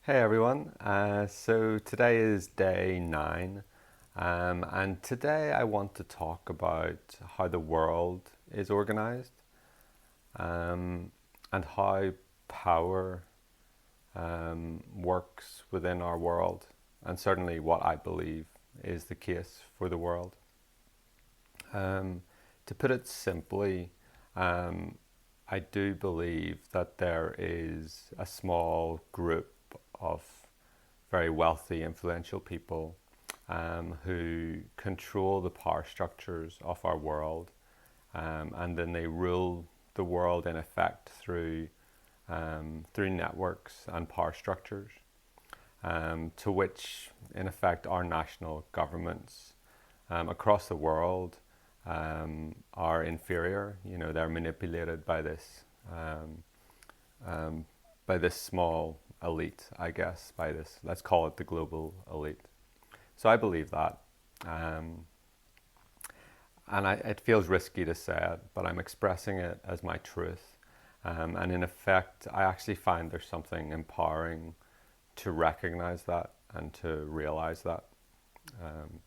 Hey everyone, so today is day 9, and today I want to talk about how the world is organized, um, and how power works within our world, and certainly what I believe is the case for the world. Um, to put it simply, um, I do believe that there is a small group of very wealthy, influential people who control the power structures of our world, and then they rule the world in effect through networks and power structures, to which, in effect, our national governments across the world are inferior. You know, they're manipulated um, um, by this small elite, I guess, by this, let's call it the global elite. So I believe that. Um, it feels risky to say it, but I'm expressing it as my truth. And in effect, I actually find there's something empowering to recognize that and to realize that. Um,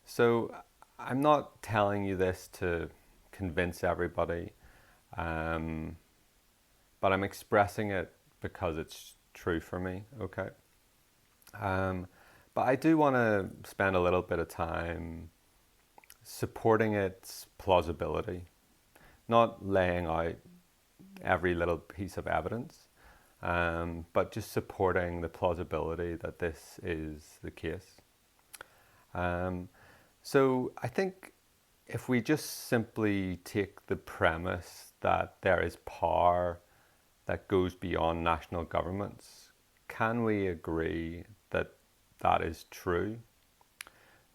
so I'm not telling you this to convince everybody, um, but I'm expressing it because it's true for me, okay? Um, but I do want to spend a little bit of time supporting its plausibility, not laying out every little piece of evidence, but just supporting the plausibility that this is the case. Um, so I think if we just simply take the premise that there is power that goes beyond national governments, can we agree that that is true?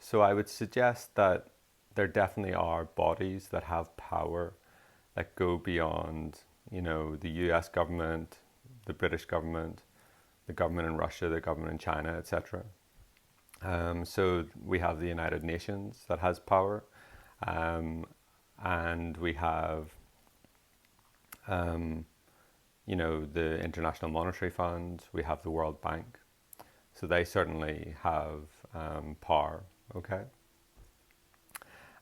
So I would suggest that there definitely are bodies that have power that go beyond, the US government, the British government, the government in Russia, the government in China, etc. So we have the United Nations that has power, um, and we have, um, the International Monetary Fund, we have the World Bank. So they certainly have power, okay?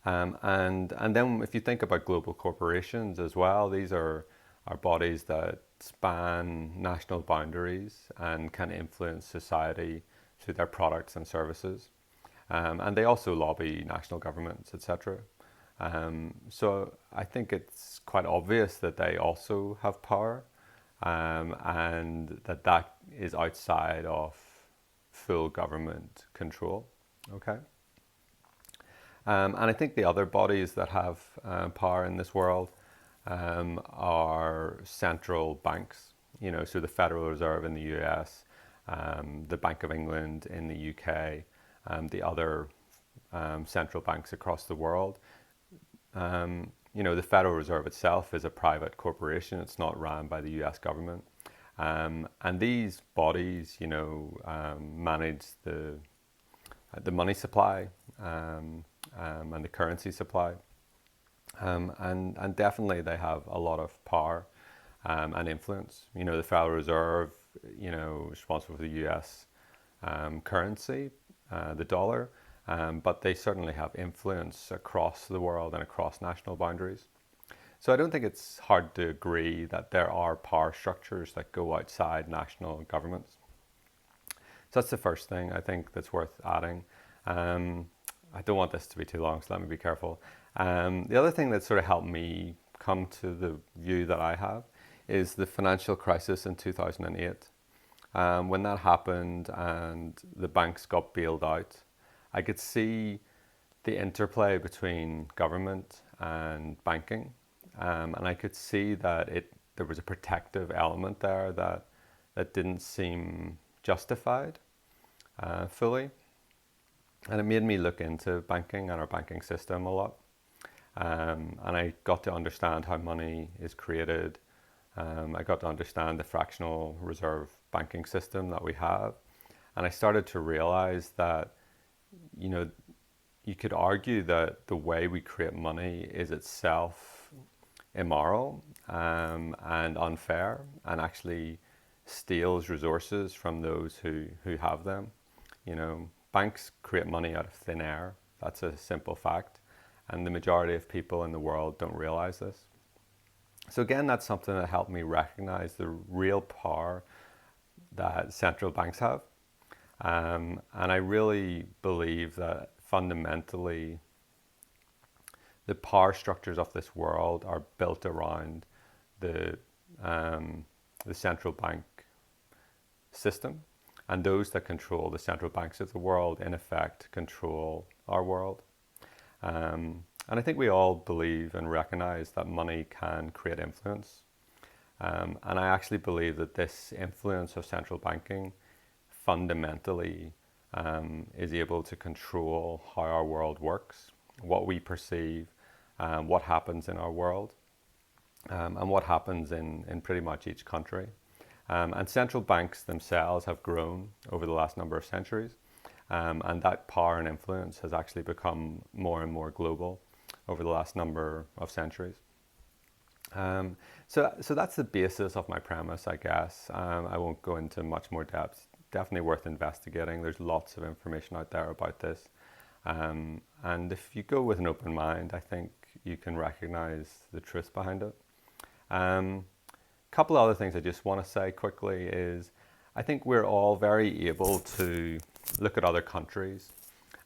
And then if you think about global corporations as well, these are bodies that span national boundaries and can influence society through their products and services. And they also lobby national governments, etc. So I think it's quite obvious that they also have power, and that is outside of full government control. Okay. And I think the other bodies that have power in this world are central banks. So the Federal Reserve in the US, the Bank of England in the UK, the other central banks across the world. The Federal Reserve itself is a private corporation. It's not run by the US government. And these bodies, manage the money supply, and the currency supply. And definitely they have a lot of power and influence. The Federal Reserve, is responsible for the US currency, the dollar, but they certainly have influence across the world and across national boundaries. So I don't think it's hard to agree that there are power structures that go outside national governments. So that's the first thing I think that's worth adding. I don't want this to be too long, so let me be careful. The other thing that sort of helped me come to the view that I have is the financial crisis in 2008. When that happened and the banks got bailed out, I could see the interplay between government and banking, and I could see that there was a protective element there that didn't seem justified fully. And it made me look into banking and our banking system a lot. And I got to understand how money is created. I got to understand the fractional reserve banking system that we have. And I started to realize that, you could argue that the way we create money is itself immoral, and unfair, and actually steals resources from those who have them. You know, banks create money out of thin air. That's a simple fact. And the majority of people in the world don't realize this. So again, that's something that helped me recognize the real power that central banks have. And I really believe that fundamentally the power structures of this world are built around the central bank system. And those that control the central banks of the world, in effect, control our world. And I think we all believe and recognize that money can create influence. And I actually believe that this influence of central banking fundamentally is able to control how our world works, what we perceive, what happens in our world, and what happens in pretty much each country. And central banks themselves have grown over the last number of centuries, and that power and influence has actually become more and more global over the last number of centuries. So that's the basis of my premise, I guess. I won't go into much more depth. Definitely worth investigating. There's lots of information out there about this. And if you go with an open mind, I think you can recognize the truth behind it. A couple other things I just want to say quickly is I think we're all very able to look at other countries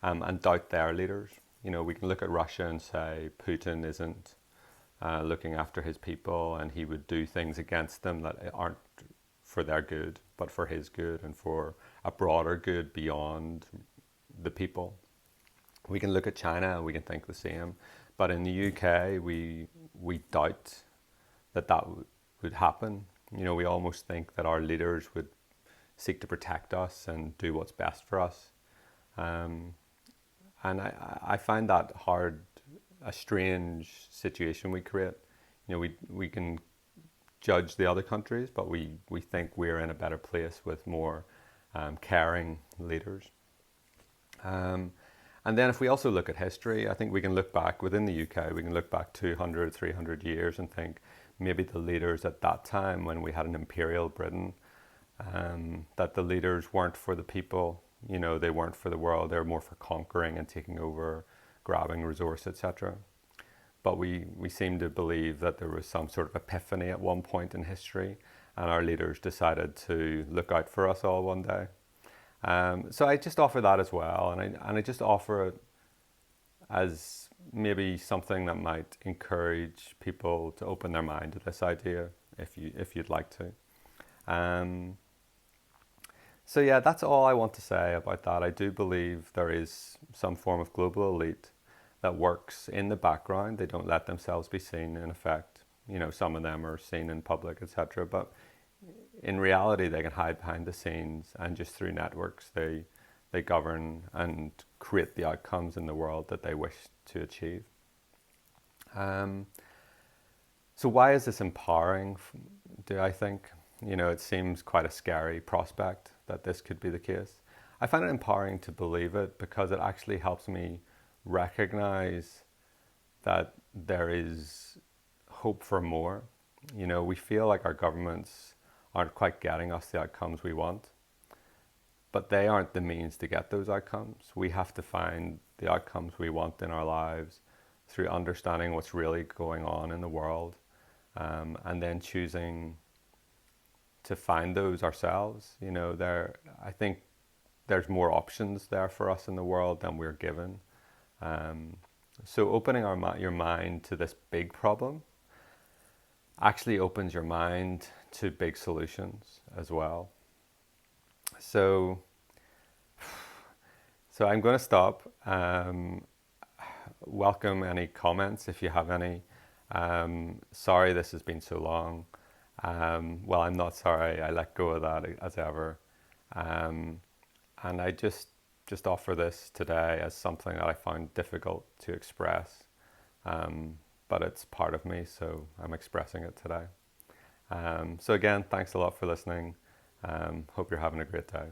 and doubt their leaders. You know, we can look at Russia and say Putin isn't looking after his people and he would do things against them that aren't for their good, but for his good and for a broader good beyond the people. We can look at China and we can think the same, but in the UK we doubt that would happen. You know, we almost think that our leaders would seek to protect us and do what's best for us. And I find that hard, a strange situation we create. You know, we can judge the other countries, but we think we're in a better place with more caring leaders. And then if we also look at history, I think we can look back within the UK, we can look back 200, 300 years and think maybe the leaders at that time when we had an imperial Britain, that the leaders weren't for the people, you know, they weren't for the world, they were more for conquering and taking over, grabbing resource, etc. But we seem to believe that there was some sort of epiphany at one point in history and our leaders decided to look out for us all one day. So I just offer that as well, and I just offer it as maybe something that might encourage people to open their mind to this idea, if you'd like to. So yeah, that's all I want to say about that. I do believe there is some form of global elite that works in the background. They don't let themselves be seen, in effect. You know, some of them are seen in public, etc. But in reality, they can hide behind the scenes, and just through networks, they govern and create the outcomes in the world that they wish to achieve. So why is this empowering, do I think? You know, it seems quite a scary prospect that this could be the case. I find it empowering to believe it because it actually helps me recognize that there is hope for more. You know, we feel like our governments aren't quite getting us the outcomes we want, but they aren't the means to get those outcomes. We have to find the outcomes we want in our lives through understanding what's really going on in the world, and then choosing to find those ourselves. You know, I think there's more options there for us in the world than we're given. So opening your mind to this big problem actually opens your mind to big solutions as well. So I'm going to stop. Welcome any comments if you have any. Sorry this has been so long. Well, I'm not sorry. I let go of that as ever. And I just offer this today as something that I found difficult to express. But it's part of me, so I'm expressing it today. So again, thanks a lot for listening. Hope you're having a great day.